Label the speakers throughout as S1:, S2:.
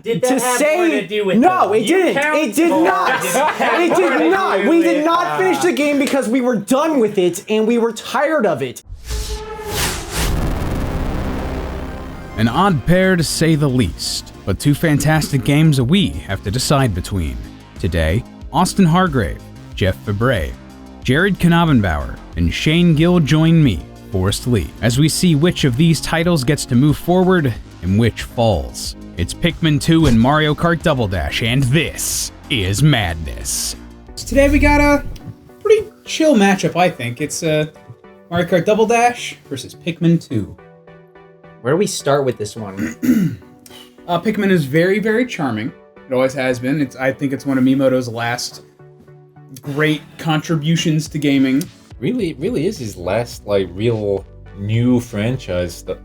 S1: Did that have more to do with
S2: no,
S1: it?
S2: It didn't. It did not. It did not. We did not finish the game because we were done with it and we were tired of it.
S3: An odd pair to say the least, but two fantastic games that we have to decide between. Today, Austin Hargrave, Jeff Fabre, Jared Knabenbauer, and Shane Gill join me, Forrest Lee, as we see which of these titles gets to move forward and which falls. It's Pikmin 2 and Mario Kart Double Dash, and this is madness.
S4: Today we got a pretty chill matchup, I think. It's Mario Kart Double Dash versus Pikmin 2.
S2: Where do we start with this one?
S4: Pikmin is very, very charming. It always has been. I think it's one of Miyamoto's last great contributions to gaming.
S5: Really is his last like real new franchise that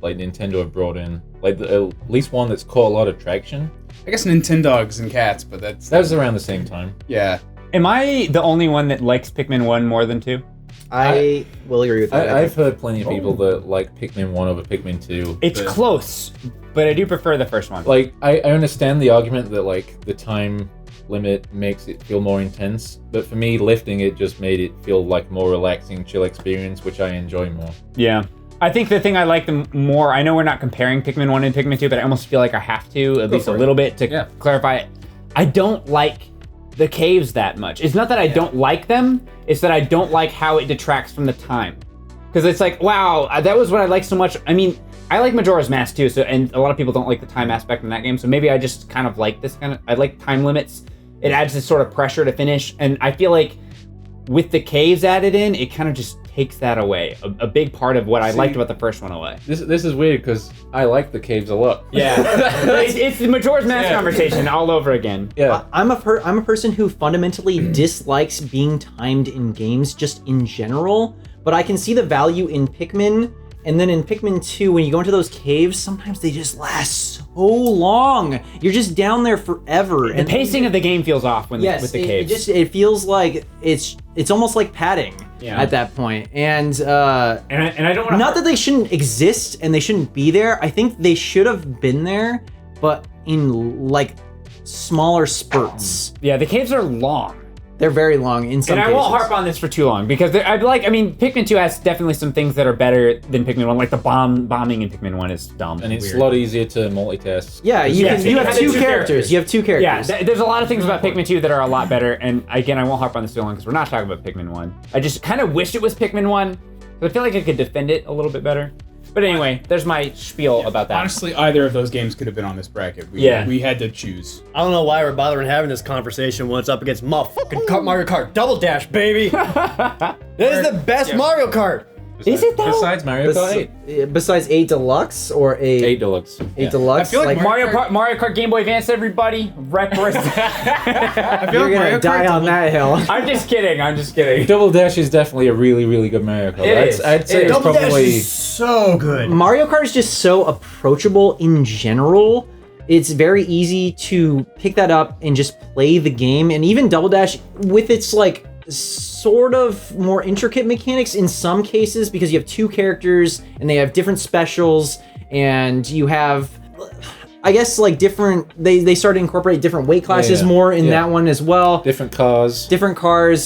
S5: like Nintendo have brought in. Like at least one that's caught a lot of traction.
S4: I guess Nintendogs and Cats, but that
S5: was around the same time.
S4: Yeah.
S1: Am I the only one that likes Pikmin 1 more than 2?
S2: I will agree with that.
S5: I've heard plenty of people that like Pikmin 1 over Pikmin 2.
S1: It's close, but I do prefer the first one.
S5: Like, I understand the argument that, like, the time limit makes it feel more intense, but for me, lifting it just made it feel like a more relaxing, chill experience, which I enjoy more.
S1: Yeah. I think the thing I like the more, I know we're not comparing Pikmin 1 and Pikmin 2, but I almost feel like I have to, at least a little bit, to clarify it. I don't like the caves that much. It's not that I don't like them, it's that I don't like how it detracts from the time. Because it's like, wow, that was what I liked so much. I mean, I like Majora's Mask too, so and a lot of people don't like the time aspect in that game, so maybe I just kind of like this kind of, I like time limits. It adds this sort of pressure to finish, and I feel like with the caves added in, it kind of just takes that away. A big part of what I liked about the first one away.
S5: This is weird because I like the caves a lot.
S1: Yeah, it's the Majora's Mask conversation all over again.
S5: Yeah,
S2: I'm a person who fundamentally dislikes being timed in games just in general, but I can see the value in Pikmin. And then in Pikmin 2, when you go into those caves, sometimes they just last so long. You're just down there forever.
S1: The pacing of the game feels off with the caves.
S2: It feels like it's almost like padding at that point. And I don't want to. Not that they shouldn't exist and they shouldn't be there. I think they should have been there, but in like smaller spurts.
S1: Yeah, the caves are long.
S2: They're very long in some cases.
S1: And I won't harp on this for too long, because Pikmin 2 has definitely some things that are better than Pikmin 1, like the bombing in Pikmin 1 is dumb.
S5: And it's a lot easier to multitask.
S2: Yeah, you have two characters. You have two characters.
S1: Yeah, there's a lot of things about Pikmin 2 that are a lot better, and again, I won't harp on this too long, because we're not talking about Pikmin 1. I just kind of wish it was Pikmin 1, but I feel like I could defend it a little bit better. But anyway, there's my spiel about that.
S4: Honestly, either of those games could have been on this bracket. We had to choose.
S6: I don't know why we're bothering having this conversation when it's up against motherfucking Mario Kart Double Dash, baby. That is the best Mario Kart.
S1: Is it though?
S5: Besides Mario Kart 8.
S2: Besides 8 Deluxe or
S5: 8 Deluxe.
S2: 8 Deluxe.
S4: I feel like
S1: Mario Kart Game Boy Advance, everybody. Represent.
S4: I feel
S2: You're
S4: like
S2: gonna die on that hill.
S1: I'm just kidding.
S5: Double Dash is definitely a really, really good Mario Kart. I'd say it's
S6: Double Dash
S5: probably
S6: is so good.
S2: Mario Kart is just so approachable in general. It's very easy to pick that up and just play the game. And even Double Dash, with its like sort of more intricate mechanics in some cases, because you have two characters and they have different specials, and you have, I guess, like different, they started to incorporate different weight classes more in that one as well.
S5: Different cars.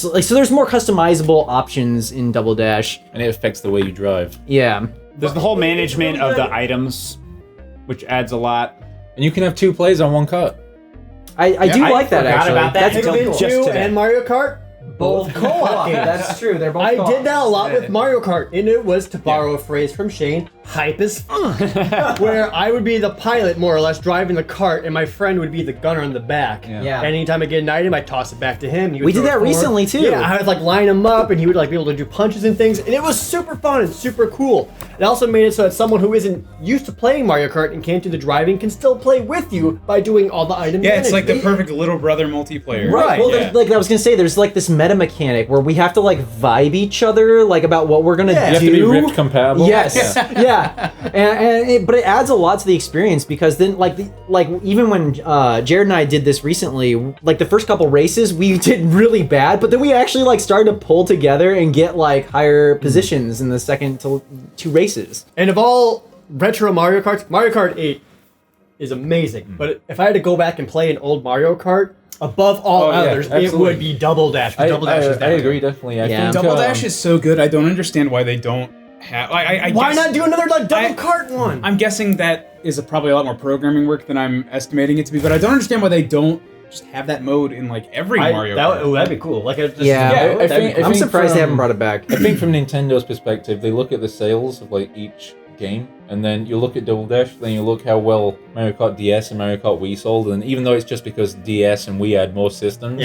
S2: Like, so there's more customizable options in Double Dash.
S5: And it affects the way you drive.
S2: Yeah.
S1: There's the whole management of the items, which adds a lot.
S5: And you can have 2 players on 1 cart.
S2: I do like that, actually.
S1: About that.
S2: That's
S6: Pikmin 2 and Mario Kart, both co-op games.
S2: That's true. They're both
S6: I
S2: co-op.
S6: did that a lot with Mario Kart, and it was, to borrow a phrase from Shane, hype as fuck. Where I would be the pilot, more or less, driving the cart, and my friend would be the gunner in the back.
S2: Yeah.
S6: Anytime I get an item, I toss it back to him.
S2: We did that recently, too.
S6: Yeah, I would like line him up, and he would like be able to do punches and things, and it was super fun and super cool. It also made it so that someone who isn't used to playing Mario Kart and can't do the driving can still play with you by doing all the item
S4: Yeah, it's like the
S6: management.
S4: perfect little brother multiplayer.
S2: Right. Well, like I was gonna say, there's like this meta mechanic where we have to like vibe each other, like about what we're gonna do.
S5: You have to be Rift compatible.
S2: Yes. Yeah. But it adds a lot to the experience, because then like even when Jared and I did this recently, like the first couple races we did really bad, but then we actually like started to pull together and get like higher positions in the second 2 races.
S6: And of all retro Mario Karts, Mario Kart 8 is amazing. But if I had to go back and play an old Mario Kart, above all others, it
S5: absolutely.
S6: would be Double Dash. Double Dash is
S5: I agree, definitely. I think,
S4: Double Dash is so good. I don't understand why they don't have. I
S6: Why
S4: guess,
S6: not do another Double Kart one?
S4: I'm guessing that is probably a lot more programming work than I'm estimating it to be. But I don't understand why they don't just have that mode in like every Mario Kart.
S6: That'd be cool. Like,
S2: I'm surprised they haven't brought it back.
S5: I think from Nintendo's perspective, they look at the sales of like each game, and then you look at Double Dash, then you look how well Mario Kart DS and Mario Kart Wii sold, and even though it's just because DS and Wii had more systems,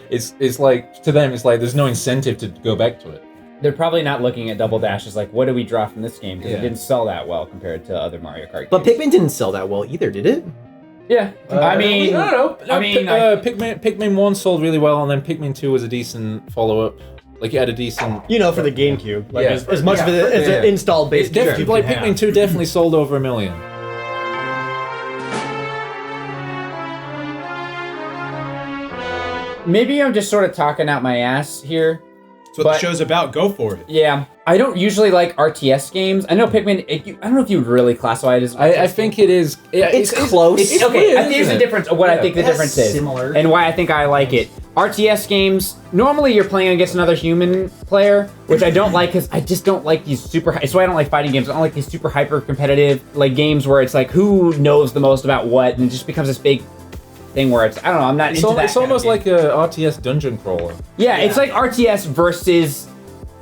S5: it's like, to them, it's like there's no incentive to go back to it.
S1: They're probably not looking at Double Dash as like, what do we draw from this game? Because it didn't sell that well compared to other Mario Kart games.
S2: But Pikmin didn't sell that well either, did it?
S1: Yeah. I mean,
S5: Pikmin 1 sold really well, and then Pikmin 2 was a decent follow-up. Like, it had a decent...
S6: for the GameCube. Like,
S5: Yeah.
S6: as much of it as an installed base.
S5: Like, Pikmin 2 definitely sold over 1 million.
S1: maybe I'm just sort of talking out my ass here.
S4: That's what the show's about. Go for it.
S1: Yeah. I don't usually like RTS games. I know Pikmin, I don't know if you would really classify it as an RTS
S5: I think it is.
S2: It's close.
S1: It's okay, I think there's a difference of what I think the difference is.
S2: Similar.
S1: And why I think I like it. RTS games, normally you're playing against another human player, which I don't like because I just don't like these super... It's why I don't like fighting games. I don't like these super hyper-competitive like games where it's like, who knows the most about what, and it just becomes this big thing where it's... I don't know, I'm not into that.
S5: It's almost like a RTS dungeon crawler.
S1: Yeah, it's like RTS versus...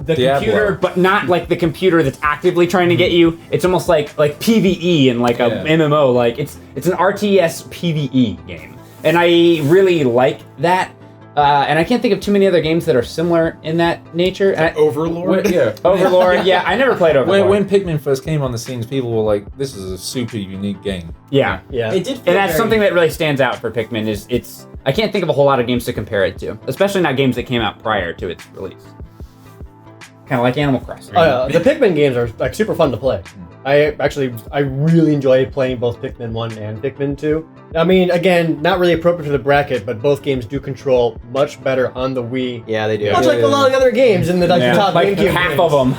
S1: the
S5: Diablo.
S1: computer, but not like the computer that's actively trying to get you. It's almost like PvE and like a MMO. Like it's an RTS PvE game, and I really like that. And I can't think of too many other games that are similar in that nature.
S4: Overlord?
S1: Overlord. Yeah, I never played Overlord.
S5: When Pikmin first came on the scenes, people were like, "This is a super unique game."
S1: Yeah.
S6: It
S2: did.
S1: And that's something that really stands out for Pikmin. Is it's I can't think of a whole lot of games to compare it to, especially not games that came out prior to its release. Kind of like Animal Crossing.
S6: The Pikmin games are like super fun to play. I really enjoy playing both Pikmin 1 and Pikmin 2. I mean, again, not really appropriate to the bracket, but both games do control much better on the Wii.
S2: Yeah, they do.
S6: Much like a lot of the other games in the top
S1: like
S6: GameCube
S1: half
S6: games.
S1: of them.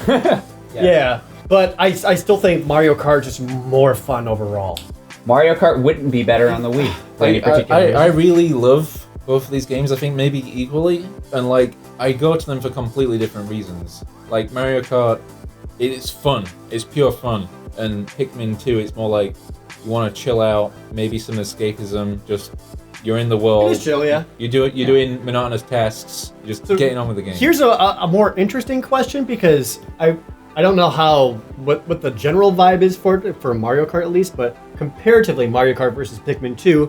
S6: Yeah, but I still think Mario Kart is just more fun overall.
S1: Mario Kart wouldn't be better on the Wii. For any particular reason.
S5: I really love both of these games. I think maybe equally, and like I go to them for completely different reasons. Like Mario Kart, it's fun. It's pure fun. And Pikmin 2, it's more like you want to chill out, maybe some escapism. Just you're in the world.
S6: It is chill, yeah.
S5: You're doing monotonous tasks. You're just getting on with the game.
S6: Here's a more interesting question because I don't know what the general vibe is for Mario Kart at least, but comparatively Mario Kart versus Pikmin 2,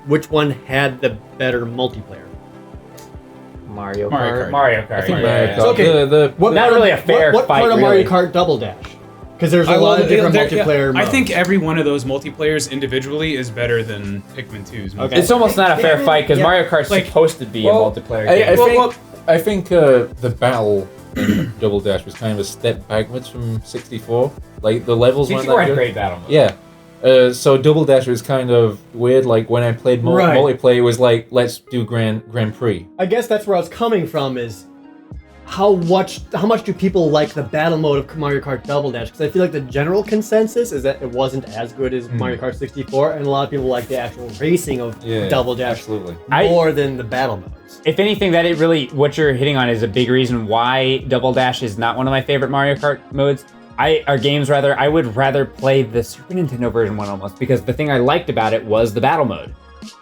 S6: which one had the better multiplayer?
S2: Mario Kart.
S1: Mario Kart.
S5: I think
S1: yeah,
S5: Mario
S1: yeah.
S5: Kart.
S6: So, okay,
S1: Not really a fair
S6: what
S1: fight,
S6: part of
S1: really.
S6: Mario Kart Double Dash? Because there's a lot of different multiplayer modes.
S4: I think every one of those multiplayers individually is better than Pikmin 2's.
S6: Okay.
S1: It's almost not a fair fight because
S2: Yeah.
S1: Mario Kart's
S4: Like,
S1: supposed to be a multiplayer game.
S5: I think the battle in Double Dash was kind of a step backwards from 64. Like the levels weren't
S1: 64
S5: that
S1: had
S5: good.
S1: great battle modes.
S5: Yeah. So Double Dash was kind of weird. Like when I played
S6: Right.
S5: multiplayer, it was like, let's do Grand Prix.
S6: I guess that's where I was coming from is how much do people like the battle mode of Mario Kart Double Dash? Because I feel like the general consensus is that it wasn't as good as Mario Kart 64, and a lot of people like the actual racing of Double Dash
S5: Absolutely.
S6: more than the battle modes.
S1: If anything, what you're hitting on is a big reason why Double Dash is not one of my favorite Mario Kart modes. I would rather play the Super Nintendo version one almost, because the thing I liked about it was the battle mode.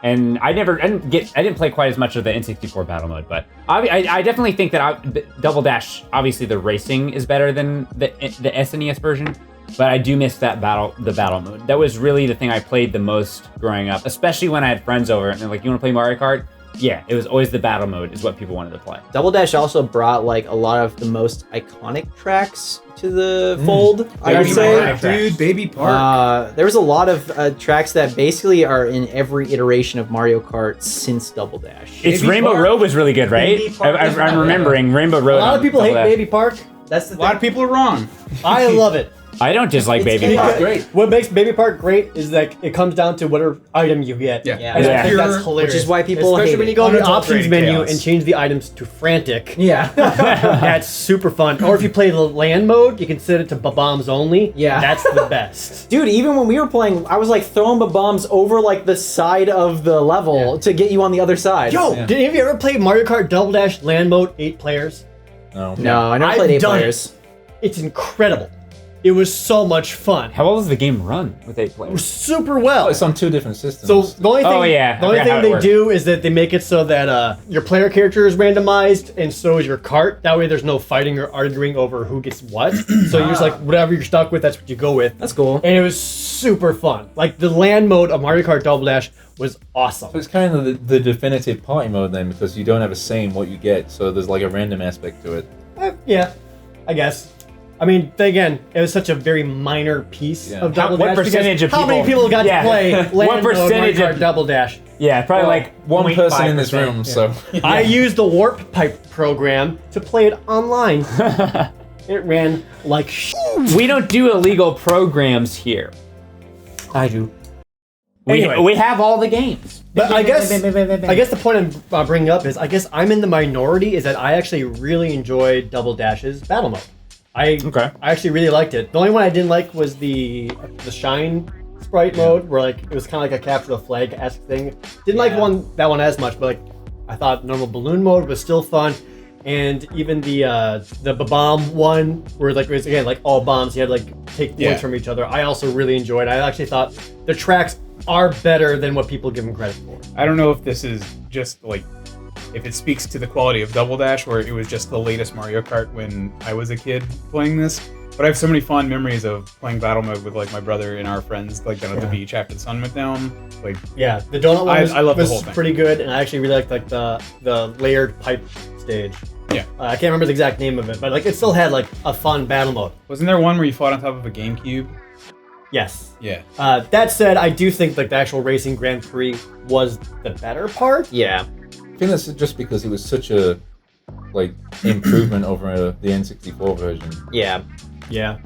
S1: And I didn't play quite as much of the N64 battle mode, but I definitely think that Double Dash, obviously the racing is better than the SNES version, but I do miss the battle mode. That was really the thing I played the most growing up, especially when I had friends over and they're like, "You want to play Mario Kart?" Yeah, it was always the battle mode is what people wanted to play.
S2: Double Dash also brought like a lot of the most iconic tracks to the fold, I would
S1: Baby
S2: say.
S1: Park.
S4: Dude, Baby Park.
S2: There was a lot of tracks that basically are in every iteration of Mario Kart since Double Dash.
S1: It's
S4: Baby
S1: Rainbow
S4: Park.
S1: Road was really good, right?
S2: Baby Park
S1: I'm remembering Rainbow Road.
S6: A lot of people hate Baby Park.
S2: That's the
S4: A lot of people are wrong.
S6: I love it.
S1: I don't dislike
S2: It's-
S1: Baby
S2: it's
S1: Park.
S5: Great.
S6: What makes Baby Park great is that it comes down to whatever item you get.
S4: Yeah.
S2: Yeah.
S6: And I
S1: Yeah.
S6: think that's
S4: Pure-
S6: hilarious.
S2: which is why people
S6: especially
S2: hate
S6: when
S2: it.
S6: you go to the
S4: Unadulterated
S6: options menu
S4: chaos.
S6: and change the items to frantic.
S2: Yeah.
S6: That's super fun. Or if you play the land mode, you can set it to bombs only.
S2: Yeah.
S6: That's the best.
S2: Dude, even when we were playing, I was like throwing bombs over like the side of the level to get you on the other side.
S6: Yo, did any of you ever play Mario Kart Double Dash land mode 8 players?
S5: No.
S2: No, I never
S6: I've
S2: played 8
S6: done it.
S2: players.
S6: It's incredible. It was so much fun.
S1: How well does the game run with 8
S6: It
S1: players?
S6: was super well.
S5: Oh, it's on 2 different systems.
S6: So the only thing,
S1: Oh, yeah.
S6: the only
S1: I forgot how
S6: thing
S1: it
S6: they
S1: works.
S6: do is that they make it so that your player character is randomized, and so is your cart. That way, there's no fighting or arguing over who gets what. So you're just like whatever you're stuck with, that's what you go with.
S2: That's cool.
S6: And it was super fun. Like the land mode of Mario Kart Double Dash was awesome.
S5: So it's kind of the definitive party mode then, because you don't have a say in what you get, so there's like a random aspect to it.
S6: Yeah, I guess. I mean, then again, it was such a very minor piece
S5: Yeah.
S6: of Double
S1: What
S6: Dash. because
S1: percentage of
S6: how many
S1: people-
S6: people got
S1: Yeah.
S6: to play land
S1: What
S6: mode Mario
S1: percentage
S6: Kart
S1: of-
S6: Double Dash?
S1: Yeah, probably like
S5: One person in this
S1: 0.5%.
S5: room, so
S6: I used the Warp Pipe program to play it online. It ran like
S1: We don't do illegal programs here.
S2: I do.
S6: Anyway.
S1: We have all the games.
S6: But I guess the point I'm bringing up is I guess I'm in the minority is that I actually really enjoyed Double Dash's battle mode. I actually really liked it. The only one I didn't like was the shine sprite mode, where like it was kind of like a capture the flag-esque thing. Didn't like that one as much, but like I thought normal balloon mode was still fun. And even the bomb one, where like it was again like all bombs, you had to like take points from each other. I also really enjoyed. I actually thought the tracks are better than what people give them credit for.
S4: I don't know if this is just like if it speaks to the quality of Double Dash or it was just the latest Mario Kart when I was a kid playing this. But I have so many fond memories of playing battle mode with like my brother and our friends, like down at the beach after the sun went down. Like
S6: Yeah, the donut one was,
S4: I love the
S6: was
S4: whole thing.
S6: pretty good, and I actually really liked like the layered pipe stage.
S4: Yeah.
S6: I can't remember the exact name of it, but like it still had like a fun battle mode.
S4: wasn't there one where you fought on top of a GameCube?
S6: Yes.
S4: Yeah.
S6: That said, I do think like the actual racing Grand Prix was the better part.
S2: Yeah.
S5: I think that's just because it was such a like improvement over the N64 version.
S2: Yeah.
S6: Yeah.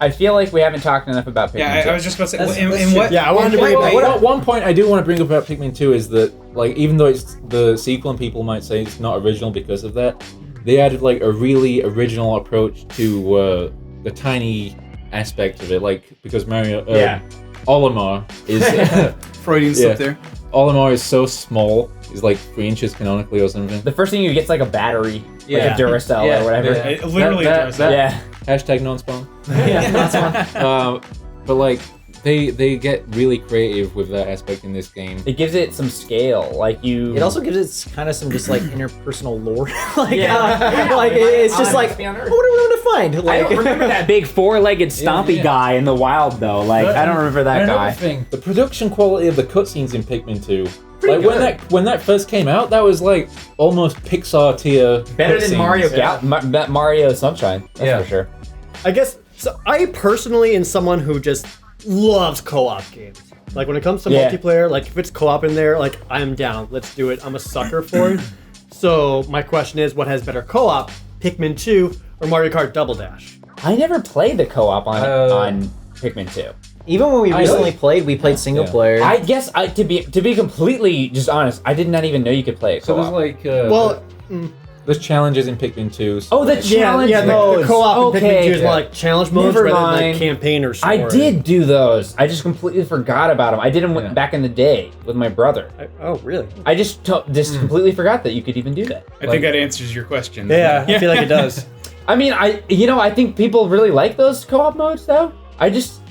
S1: I feel like we haven't talked enough about Pikmin.
S4: Yeah,
S1: 2.
S4: I was just about to say,
S2: That's-
S4: in
S2: that's
S4: what?
S2: true.
S6: Yeah, I wanted to bring it back.
S5: At one point, I do want to bring up about Pikmin 2 is that, like, even though it's the sequel and people might say it's not original because of that, they added, like, a really original approach to the tiny aspect of it, like, because Mario... Olimar is...
S4: Freudian slip there.
S5: Olimar is so small, he's like 3 inches canonically or something.
S1: The first thing you get is like a battery, like
S5: Yeah.
S1: a Duracell
S5: Yeah,
S1: or whatever.
S5: yeah.
S4: It literally
S5: That-
S4: does.
S5: that-
S1: Yeah.
S5: Hashtag non-spawn.
S2: Yeah, that's one.
S5: But, like, they get really creative with that aspect in this game.
S1: It gives it some scale, like you.
S2: It also gives it kind of some just like interpersonal lore. like,
S1: Yeah.
S2: like it's just
S1: On
S2: like,
S1: Must Be on Earth.
S2: what are we going to find?
S1: I
S2: Like,
S1: don't remember that big four-legged stompy
S5: yeah.
S1: guy in the wild though. Like I don't remember that
S5: Another
S1: guy.
S5: thing, the production quality of the cutscenes in Pikmin 2.
S1: Pretty
S5: Like when that first came out, that was like almost Pixar tier.
S1: Better than
S5: cutscenes.
S1: Mario Mario Sunshine. That's
S5: Yeah.
S1: for sure.
S6: I guess so. I personally am someone who just loves co-op games. Like when it comes to
S1: Yeah.
S6: multiplayer, like if it's co-op in there, like I'm down. Let's do it. I'm a sucker for it. So my question is, what has better co-op, Pikmin 2 or Mario Kart Double Dash?
S1: I never played the co-op on Pikmin 2.
S2: even when we
S5: I
S2: recently
S5: know.
S2: played, we played single
S5: Yeah.
S2: player.
S1: I guess to be completely just honest, I did not even know you could play it
S5: So
S1: co-op.
S5: there's like
S6: Well,
S5: there's challenges in Pikmin 2. So
S1: Oh, the challenge
S6: yeah, the
S1: modes.
S6: co-op in Pikmin 2 is
S1: Okay.
S6: more like challenge modes
S1: Never
S6: rather than
S1: mind.
S6: like campaign or story.
S1: I did do those. I just completely forgot about them. I did them
S5: Yeah.
S1: back in the day with my brother.
S6: Oh, really?
S1: I just completely forgot that you could even do that.
S4: I think that answers your question.
S6: Yeah, I feel like it does.
S1: I mean, I think people really like those co-op modes though. I just,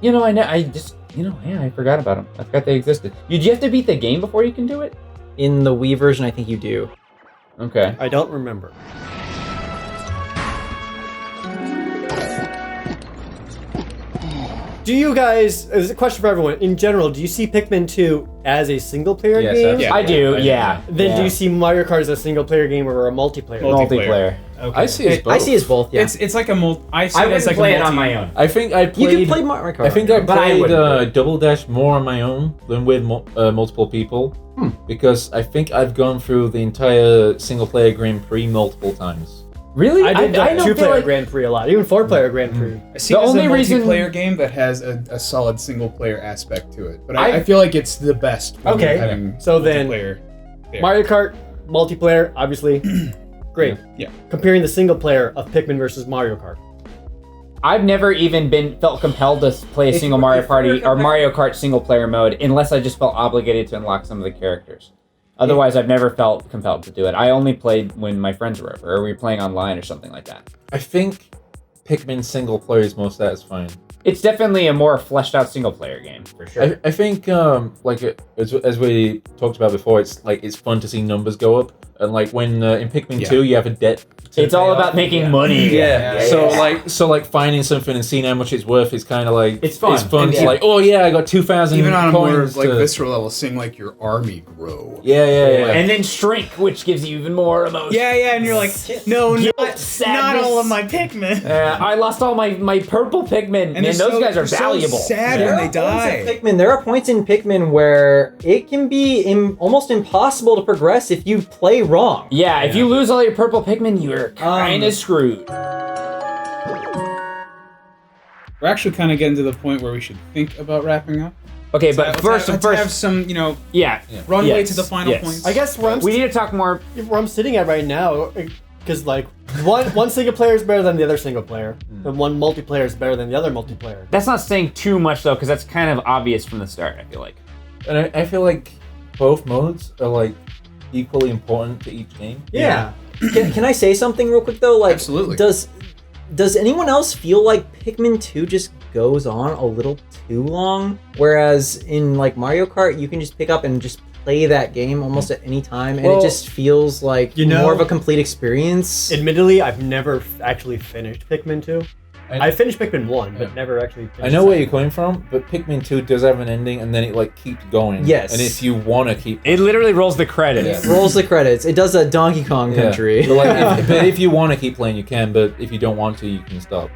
S1: I forgot about them. I forgot they existed. Do you have to beat the game before you can do it?
S2: In the Wii version, I think you do.
S1: Okay.
S6: I don't remember. Do you guys, as a question for everyone, in general, do you see Pikmin 2 as a single-player
S5: Yes,
S6: game?
S5: absolutely.
S1: I do,
S5: I do.
S1: yeah.
S6: Then
S1: Yeah.
S6: do you see Mario Kart as a single-player game or a multiplayer?
S1: multiplayer?
S6: Okay.
S5: I see it as both.
S2: I see as both. Yeah.
S4: It's like a I see
S1: I
S4: it as
S1: wouldn't
S4: like
S1: play
S4: a
S1: it on
S4: multi-
S1: my own.
S5: I think I
S2: you
S5: played.
S2: can play Mario Kart.
S5: I think I
S1: But I
S5: played
S1: wouldn't.
S5: Double Dash more on my own than with multiple people because I think I've gone through the entire single player Grand Prix multiple times.
S1: Really?
S6: I did
S1: don't feel
S6: two-player
S1: like-
S6: Grand Prix a lot, even four-player Grand Prix.
S4: I see
S1: The
S4: it as
S1: only
S4: a
S1: reason-
S4: multiplayer game that has a solid single-player aspect to it, but
S1: I-
S4: I feel like it's the best. when
S6: Okay,
S4: you're having
S6: so then-
S4: multiplayer there.
S6: Mario Kart multiplayer, obviously, great.
S4: Yeah.
S6: Comparing the single player of Pikmin versus Mario Kart.
S1: I've never even felt compelled to play a single Mario Party or Mario Kart single player mode unless I just felt obligated to unlock some of the characters. Otherwise, I've never felt compelled to do it. I only played when my friends were over, or we were playing online or something like that.
S5: I think Pikmin single player is more satisfying.
S1: It's definitely a more fleshed out single player game for sure.
S5: I think as we talked about before, it's fun to see numbers go up, and like when in Pikmin 2 you have a debt.
S1: It's all about making money.
S5: Yeah. So finding something and seeing how much it's worth is kind of like
S1: It's fun.
S5: It's fun.
S1: And
S5: It's
S1: yeah.
S5: like, oh yeah, I got 2,000
S4: Even on a more
S5: coins.
S4: like
S5: to-
S4: visceral level, seeing like your army grow.
S5: Yeah.
S1: And then shrink, which gives you even more emotion.
S4: Yeah, and you're like, no,
S1: Guilt,
S4: not
S1: sadness.
S4: all of my Pikmin.
S1: I lost all my purple Pikmin, and
S4: they're
S1: those guys are
S4: so
S1: valuable.
S4: sad
S2: There
S4: when
S2: are
S4: they
S2: points in
S4: die.
S2: Pikmin, there are points in Pikmin where it can be almost impossible to progress if you play wrong.
S1: Yeah, if you lose all your purple Pikmin, you're kind of screwed.
S4: We're actually kind of getting to the point where we should think about wrapping up.
S1: Okay, but
S4: let's have some,
S1: yeah,
S4: runway
S1: Yes,
S4: to the final
S1: yes.
S4: points.
S6: I guess
S1: we need to talk more.
S6: where I'm sitting at right now, because like one single player is better than the other single player, and one multiplayer is better than the other multiplayer.
S1: That's not saying too much though, because that's kind of obvious from the start. I feel like.
S5: And I feel like both modes are like equally important to each game.
S6: Yeah.
S2: Can I say something real quick though? Like,
S4: Absolutely.
S2: Does anyone else feel like Pikmin 2 just goes on a little too long? Whereas in like Mario Kart, you can just pick up and just play that game almost at any time, and
S6: Well,
S2: it just feels like more of a complete experience.
S6: Admittedly, I've never actually finished Pikmin 2. I finished Pikmin 1, but never actually finished
S5: I know where you're coming from, but Pikmin 2 does have an ending, and then it like keeps going.
S2: Yes.
S5: And if you want to keep,
S1: It literally rolls the credits.
S5: Yeah.
S2: Rolls the credits. It does a Donkey Kong country.
S5: But, but if you want to keep playing, you can. But if you don't want to, you can stop.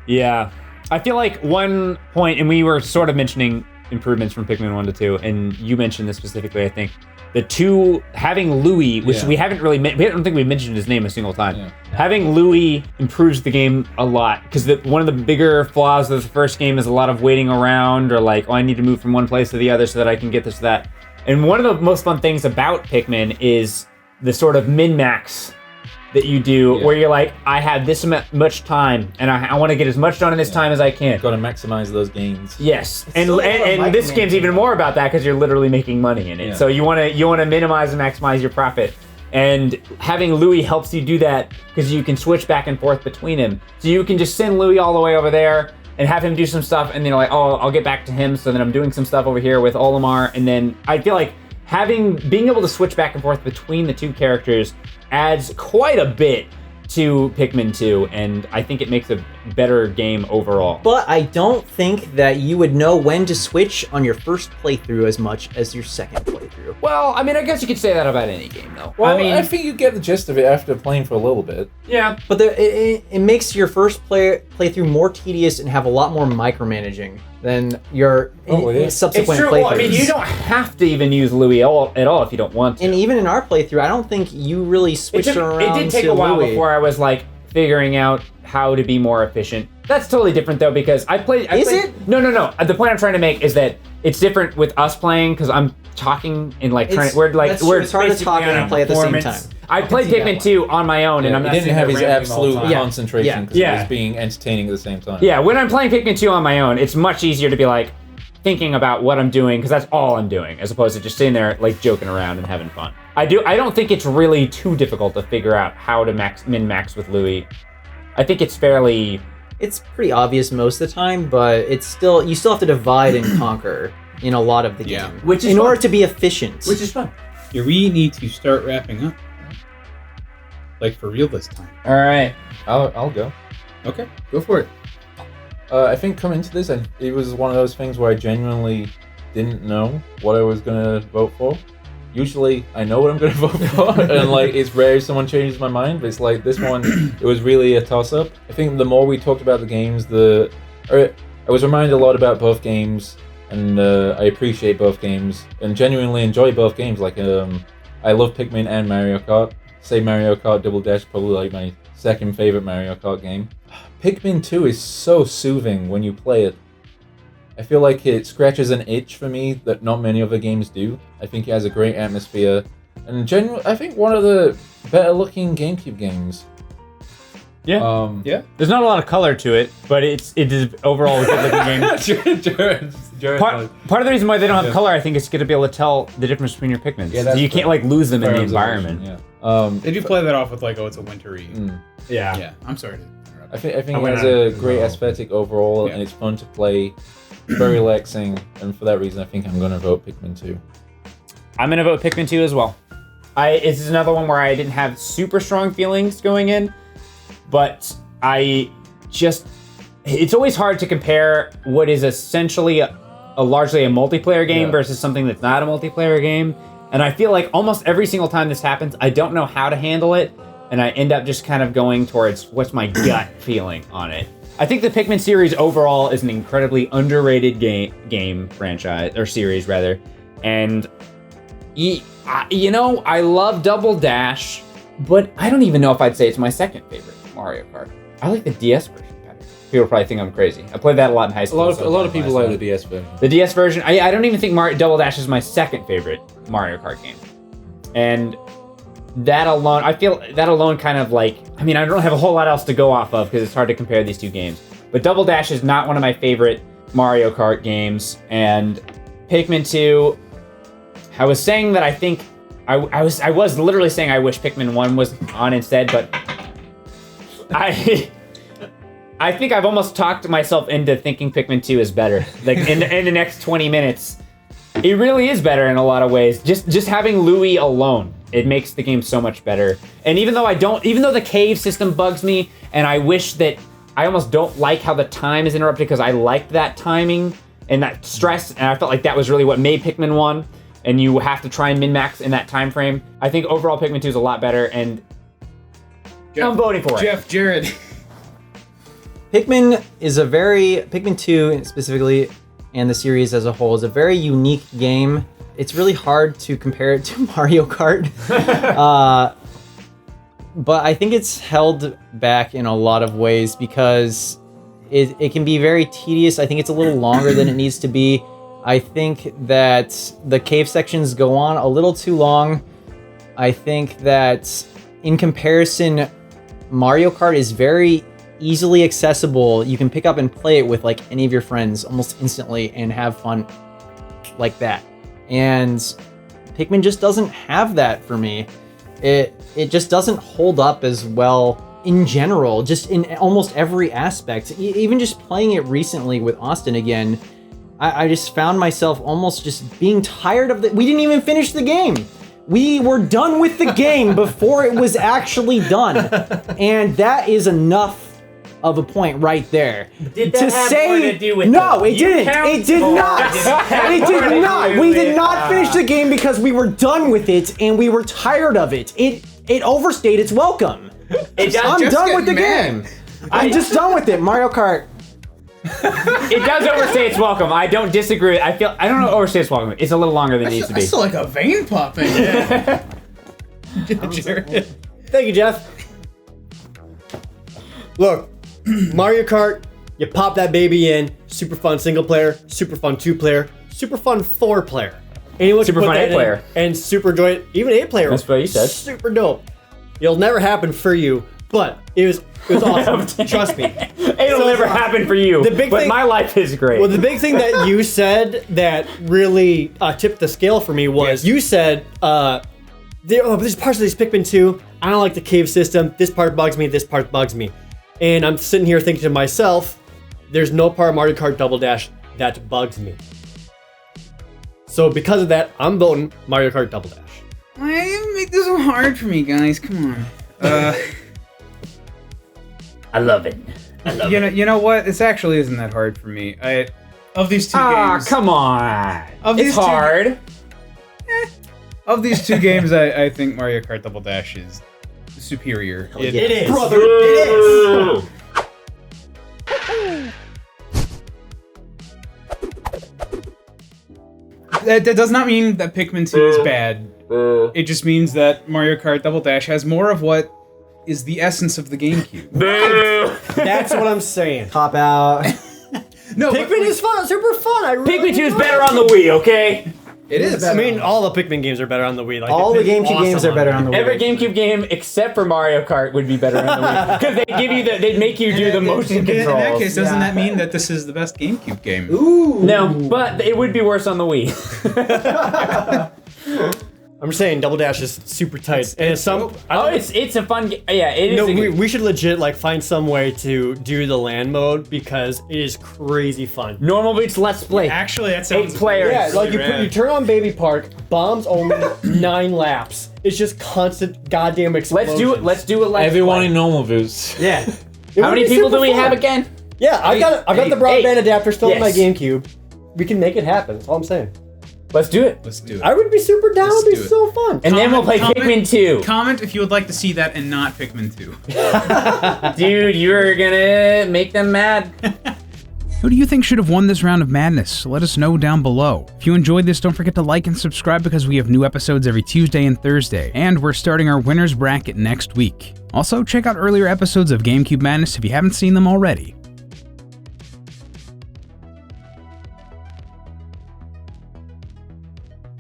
S1: Yeah. I feel like one point, and we were sort of mentioning improvements from Pikmin 1 to 2, and you mentioned this specifically, I think. The two, having Louis, which
S5: Yeah.
S1: we haven't really, I don't think we mentioned his name a single time.
S5: Yeah.
S1: Having Louis improves the game a lot, because one of the bigger flaws of the first game is a lot of waiting around, or like, oh, I need to move from one place to the other so that I can get this, that. And one of the most fun things about Pikmin is the sort of min-max that you do,
S5: Yeah.
S1: where you're like, I have this much time, and I want to get as much done in this time as I can.
S5: Got to maximize those gains.
S1: Yes, and
S6: still a lot of
S1: and this game's
S6: micromanaging.
S1: even more about that because you're literally making money in it.
S5: Yeah.
S1: So you want to minimize and maximize your profit. And having Louis helps you do that because you can switch back and forth between him. So you can just send Louis all the way over there and have him do some stuff, and then you're like, oh, I'll get back to him. So then I'm doing some stuff over here with Olimar, and then I feel like being able to switch back and forth between the two characters adds quite a bit to Pikmin 2, and I think it makes a better game overall.
S2: But I don't think that you would know when to switch on your first playthrough as much as your second playthrough.
S1: Well, I mean, I guess you could say that about any game, though.
S5: Well,
S1: I mean,
S5: I think you get the gist of it after playing for a little bit.
S1: yeah.
S2: But it makes your first playthrough more tedious and have a lot more micromanaging than your subsequent
S1: It's true.
S2: playthroughs.
S1: Well, I mean, you don't have to even use Louis at all if you don't want to.
S2: And even in our playthrough, I don't think you really switched around
S1: it did take
S2: to
S1: a while
S2: Louis.
S1: before I was like figuring out how to be more efficient. That's totally different though, because
S2: Is it?
S1: No. The point I'm trying to make is that it's different with us playing because I'm talking and like trying.
S2: It's-
S1: We're like
S2: that's true.
S1: we're
S2: It's hard to
S1: basically
S2: talk
S1: on
S2: and
S1: a
S2: play at the same
S1: performance.
S2: time.
S1: I played
S6: see that
S1: Pikmin
S6: one.
S1: 2 on my own, and
S5: Yeah,
S1: I'm
S5: he
S1: not
S5: didn't
S1: sitting
S5: have
S1: there
S5: his
S1: rambling all the
S5: absolute
S1: time.
S2: Yeah.
S5: concentration
S2: Yeah.
S5: because
S1: Yeah.
S5: he was being entertaining at the same time.
S1: Yeah, when I'm playing Pikmin 2 on my own, it's much easier to be like thinking about what I'm doing because that's all I'm doing, as opposed to just sitting there like joking around and having fun. I don't think it's really too difficult to figure out how to min-max with Louis. I think it's fairly.
S2: It's pretty obvious most of the time, but it's still you still have to divide and conquer in a lot of the
S4: Yeah.
S2: game,
S1: Which is
S2: in
S1: fun.
S2: order to be efficient.
S1: Which is fun.
S4: Yeah, we need to start wrapping up. Like for real this time.
S1: All right.
S5: I'll go.
S4: Okay, go for it.
S5: I think coming into this, it was one of those things where I genuinely didn't know what I was gonna vote for. Usually, I know what I'm gonna vote for, and like it's rare if someone changes my mind. But it's like this one, it was really a toss-up. I think the more we talked about the games, I was reminded a lot about both games, and I appreciate both games, and genuinely enjoy both games. Like I love Pikmin and Mario Kart. Say Mario Kart Double Dash probably like my second favorite Mario Kart game. Pikmin 2 is so soothing when you play it. I feel like it scratches an itch for me that not many other games do. I think it has a great atmosphere. And in general, I think one of the better looking GameCube games.
S1: Yeah.
S4: Yeah.
S1: There's not a lot of color to it, but it is overall a good looking game. Part of the reason why they don't have color, I think, is going to be able to tell the difference between your Pikmins.
S5: Yeah,
S1: so you can't like lose them in the environment.
S5: Yeah.
S4: Did you play that off with like, oh, it's a wintry?
S6: Yeah.
S4: Yeah. I'm sorry to interrupt.
S5: I think it has a great aesthetic overall, and it's fun to play. Very relaxing, and for that reason, I think I'm going to vote Pikmin 2.
S1: I'm going to vote Pikmin 2 as well. This is another one where I didn't have super strong feelings going in, but it's always hard to compare what is essentially a largely a multiplayer game versus something that's not a multiplayer game. And I feel like almost every single time this happens, I don't know how to handle it, and I end up just kind of going towards what's my gut feeling on it. I think the Pikmin series overall is an incredibly underrated game franchise, or series rather, and I love Double Dash, but I don't even know if I'd say it's my second favorite Mario Kart. I like the DS version better. People probably think I'm crazy. I played that a lot in high school.
S5: A lot of people like the DS version.
S1: The DS version, I don't even think Double Dash is my second favorite Mario Kart game, and that alone, I feel that alone kind of like, I mean, I don't have a whole lot else to go off of because it's hard to compare these two games. But Double Dash is not one of my favorite Mario Kart games, and Pikmin 2, I was saying that I think, I was literally saying I wish Pikmin 1 was on instead, but I think I've almost talked myself into thinking Pikmin 2 is better. Like in the next 20 minutes, it really is better in a lot of ways. Just having Louie alone, it makes the game so much better. And even though the cave system bugs me, and I wish that I almost don't like how the time is interrupted because I liked that timing and that stress, and I felt like that was really what made Pikmin 1, and you have to try and min-max in that time frame. I think overall Pikmin 2 is a lot better, and I'm voting for it.
S4: Jeff, Jared.
S2: Pikmin 2 specifically, and the series as a whole, is a very unique game. It's really hard to compare it to Mario Kart. But I think it's held back in a lot of ways because it can be very tedious. I think it's a little longer than it needs to be. I think that the cave sections go on a little too long. I think that in comparison, Mario Kart is very easily accessible. You can pick up and play it with like any of your friends almost instantly and have fun like that. And Pikmin just doesn't have that for me. It just doesn't hold up as well in general, just in almost every aspect. Even just playing it recently with Austin again, I just found myself almost just being tired of it. We didn't even finish the game. We were done with the game before it was actually done. And that is enough of a point right there.
S1: Did that have more to do with
S2: no, it didn't. It did not. It did not. We did not finish the game because we were done with it and we were tired of it. It overstayed its welcome. I'm done with the game. I'm just done with it. Mario Kart.
S1: It does overstay its welcome. I don't disagree. I don't know overstay its welcome. It's a little longer than it needs to be.
S4: That's still like a vein popping. Yeah.
S6: Jared. Thank you, Jeff. Look, Mario Kart, you pop that baby in, super fun single player, super fun 2-player, super fun 4-player. Anyone
S1: Super
S6: can put
S1: fun
S6: that
S1: 8-player.
S6: in and super enjoy it. Even 8-player.
S1: That's what you said.
S6: Super dope. It'll never happen for you, but it was awesome. Trust me.
S1: It'll never happen for you. But my life is great.
S6: Well, the big thing that you said that really tipped the scale for me was you said, there's parts of this Pikmin 2, I don't like the cave system. This part bugs me. This part bugs me. And I'm sitting here thinking to myself, there's no part of Mario Kart Double Dash that bugs me. So because of that, I'm voting Mario Kart Double Dash.
S4: Why do you make this so hard for me, guys? Come on.
S1: I love it.
S4: You know what? This actually isn't that hard for me. Of these two games.
S1: Come on.
S4: It's
S1: hard.
S4: Of these two games, I think Mario Kart Double Dash is superior.
S6: It is.
S2: Brother, it is.
S4: That does not mean that Pikmin 2 is bad. It just means that Mario Kart Double Dash has more of what is the essence of the GameCube.
S1: Boo!
S6: That's what I'm saying.
S2: Cop out.
S4: No,
S6: Pikmin is fun, super fun. I really
S1: Pikmin 2 is
S6: enjoy
S1: better
S6: it.
S1: on the Wii, okay?
S4: it is.
S6: I mean, all the Pikmin games are better on the Wii. Like,
S2: All the
S6: it's
S2: GameCube
S6: awesome
S2: games are better on the Wii.
S1: Every GameCube game except for Mario Kart would be better on the Wii. Because they give you they'd make you do the motion
S4: in
S1: controls.
S4: that case, doesn't that mean that this is the best GameCube game?
S2: Ooh.
S1: No, but it would be worse on the Wii.
S6: I'm just saying, Double Dash is super tight. And it's some.
S1: Oh, it's a fun game. Yeah, it is.
S6: No,
S1: a good-
S6: we should legit like find some way to do the land mode because it is crazy fun.
S1: NormalBoots Let's Play.
S4: Actually, that
S1: 8
S4: sounds
S1: players.
S6: Yeah, like
S4: really
S6: you turn on Baby Park, bombs only 9 laps. It's just constant goddamn explosions.
S1: Let's do it like
S5: Everyone in NormalBoots.
S6: Yeah.
S1: How many people do we have again?
S6: Yeah, I've got the broadband adapter still in my
S1: Yes.
S6: GameCube. We can make it happen. That's all I'm saying.
S1: Let's do it.
S4: Let's do it.
S6: I would be super down. It'd be
S4: do it.
S6: so fun.
S1: And then we'll play Pikmin 2.
S4: Comment if you would like to see that and not Pikmin 2.
S1: Dude, you're gonna make them mad.
S3: Who do you think should have won this round of madness? Let us know down below. If you enjoyed this, don't forget to like and subscribe because we have new episodes every Tuesday and Thursday, and we're starting our winners bracket next week. Also, check out earlier episodes of GameCube Madness if you haven't seen them already.